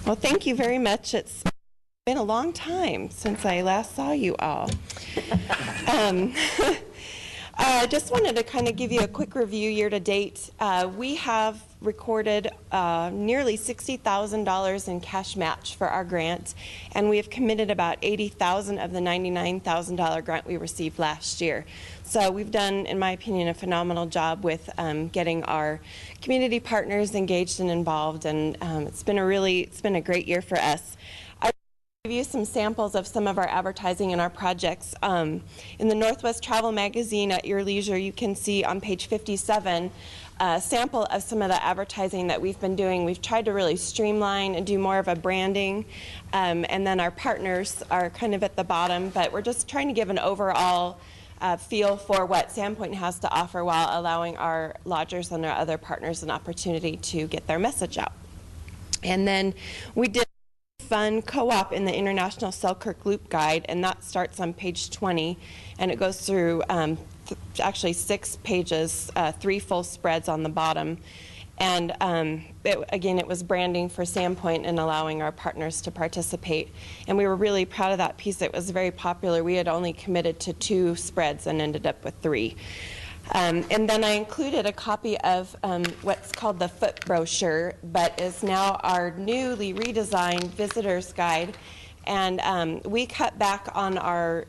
Well, thank you very much. It's been a long time since I last saw you all. I just wanted to kind of give you a quick review year to date. We have recorded nearly $60,000 in cash match for our grant, and we have committed about $80,000 of the $99,000 grant we received last year. So we've done, in my opinion, a phenomenal job with getting our community partners engaged and involved, and it's been a great year for us. I will give you some samples of some of our advertising and our projects. In the Northwest Travel Magazine at your leisure, you can see on page 57 a sample of some of the advertising that we've been doing. We've tried to really streamline and do more of a branding, and then our partners are kind of at the bottom, but we're just trying to give an overall feel for what Sandpoint has to offer while allowing our lodgers and our other partners an opportunity to get their message out. And then we did a fun co-op in the International Selkirk Loop Guide, and that starts on page 20, and it goes through actually 6 pages, 3 full spreads on the bottom. And again, it was branding for Sandpoint and allowing our partners to participate. And we were really proud of that piece. It was very popular. We had only committed to 2 spreads and ended up with 3. And then I included a copy of what's called the foot brochure, but is now our newly redesigned visitor's guide. And we cut back on our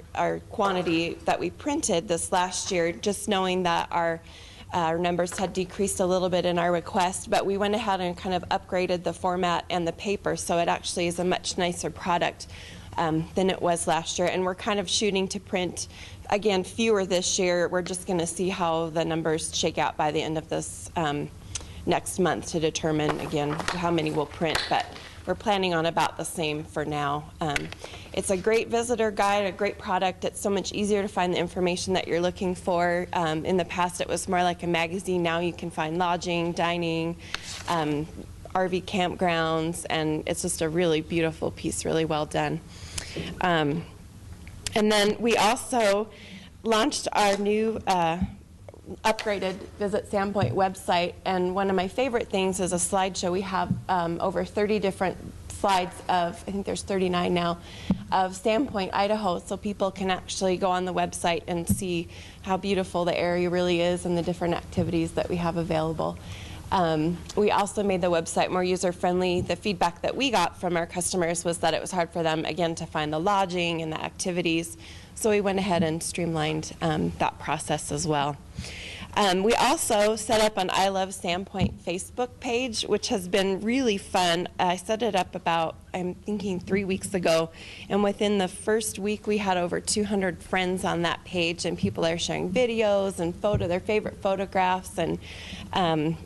quantity that we printed this last year, just knowing that our numbers had decreased a little bit in our request, but we went ahead and kind of upgraded the format and the paper, so it actually is a much nicer product than it was last year. And we're kind of shooting to print, again, fewer this year. We're just going to see how the numbers shake out by the end of this next month to determine, again, how many we'll print, but we're planning on about the same for now. It's a great visitor guide, a great product. It's so much easier to find the information that you're looking for. In the past, it was more like a magazine. Now you can find lodging, dining, RV campgrounds, and it's just a really beautiful piece, really well done. And then we also launched our new upgraded Visit Sandpoint website, and one of my favorite things is a slideshow. We have over 30 different slides of, I think there's 39 now, of Sandpoint, Idaho, so people can actually go on the website and see how beautiful the area really is and the different activities that we have available. We also made the website more user-friendly. The feedback that we got from our customers was that it was hard for them, again, to find the lodging and the activities. So we went ahead and streamlined that process as well. We also set up an I Love Sandpoint Facebook page, which has been really fun. I set it up about, I'm thinking 3 weeks ago, and within the first week we had over 200 friends on that page, and people are sharing videos and their favorite photographs, and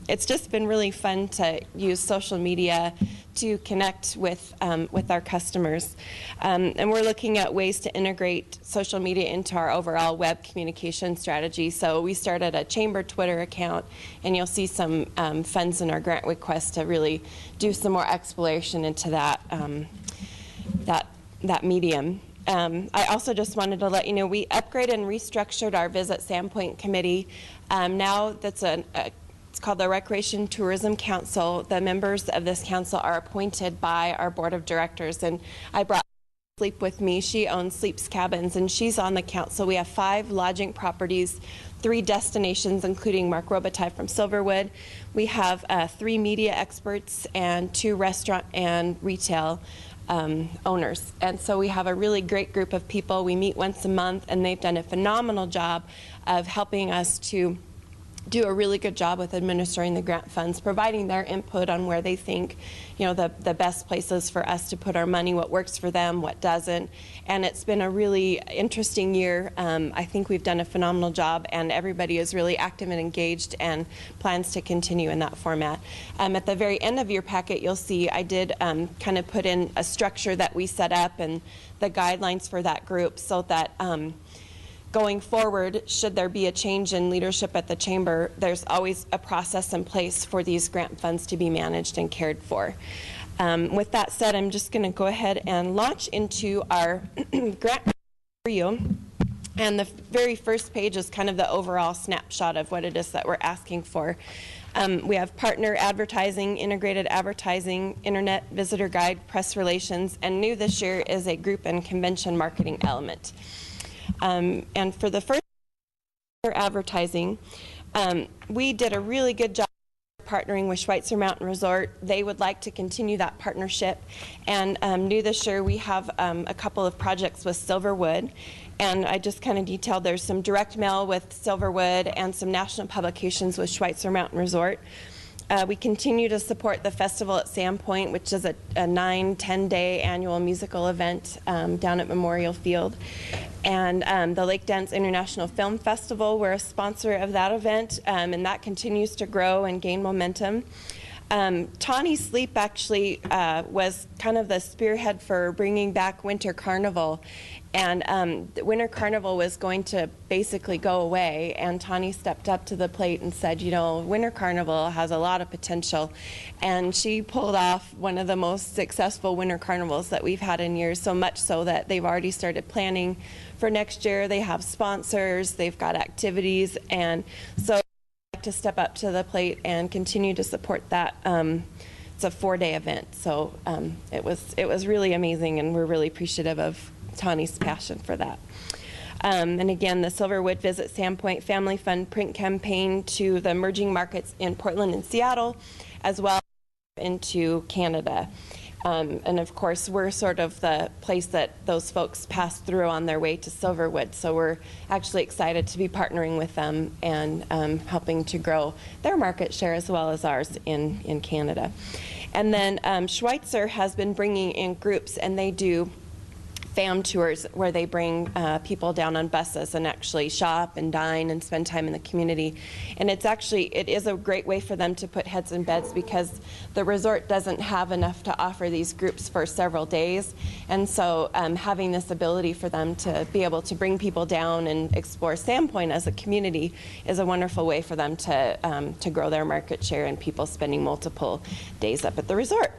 it's just been really fun to use social media to connect with our customers. And we're looking at ways to integrate social media into our overall web communication strategy. So we started a chamber Twitter account, and you'll see some funds in our grant request to really do some more exploration into that medium. I also just wanted to let you know we upgraded and restructured our Visit Sandpoint committee. Now that's it's called the Recreation Tourism Council. The members of this council are appointed by our board of directors, and I brought Sleep with me. She owns Sleep's Cabins, and she's on the council. We have 5 lodging properties, 3 destinations, including Mark Robitaille from Silverwood. We have 3 media experts and 2 restaurant and retail owners. And so we have a really great group of people. We meet once a month, and they've done a phenomenal job of helping us to do a really good job with administering the grant funds, providing their input on where they think, the best places for us to put our money, what works for them, what doesn't. And it's been a really interesting year. I think we've done a phenomenal job, and everybody is really active and engaged and plans to continue in that format. At the very end of your packet, you'll see I did kind of put in a structure that we set up and the guidelines for that group, so that going forward, should there be a change in leadership at the chamber, there's always a process in place for these grant funds to be managed and cared for. With that said, I'm just going to go ahead and launch into our grant for you. And the very first page is kind of the overall snapshot of what it is that we're asking for. We have partner advertising, integrated advertising, internet visitor guide, press relations, and new this year is a group and convention marketing element. And for the first advertising, we did a really good job partnering with Schweitzer Mountain Resort. They would like to continue that partnership. And new this year, we have a couple of projects with Silverwood. And I just kind of detailed there's some direct mail with Silverwood and some national publications with Schweitzer Mountain Resort. We continue to support the festival at Sandpoint, which is a 9-10-day annual musical event down at Memorial Field. And the Lake Dance International Film Festival, we're a sponsor of that event, and that continues to grow and gain momentum. Tawny Sleep actually was kind of the spearhead for bringing back Winter Carnival. And the Winter Carnival was going to basically go away, and Tawny stepped up to the plate and said, you know, Winter Carnival has a lot of potential. And she pulled off one of the most successful Winter Carnivals that we've had in years, so much so that they've already started planning for next year. They have sponsors, they've got activities, and so I'd like to step up to the plate and continue to support that. It's a 4-day event, so it was really amazing, and we're really appreciative of Tawny's passion for that. And again, the Silverwood Visit Sandpoint Family Fund print campaign to the emerging markets in Portland and Seattle, as well as into Canada. And of course, we're sort of the place that those folks pass through on their way to Silverwood. So we're actually excited to be partnering with them and helping to grow their market share as well as ours in Canada. And then Schweitzer has been bringing in groups, and they do fam tours where they bring people down on buses and actually shop and dine and spend time in the community. And it is a great way for them to put heads in beds, because the resort doesn't have enough to offer these groups for several days. And so having this ability for them to be able to bring people down and explore Sandpoint as a community is a wonderful way for them to grow their market share and people spending multiple days up at the resort.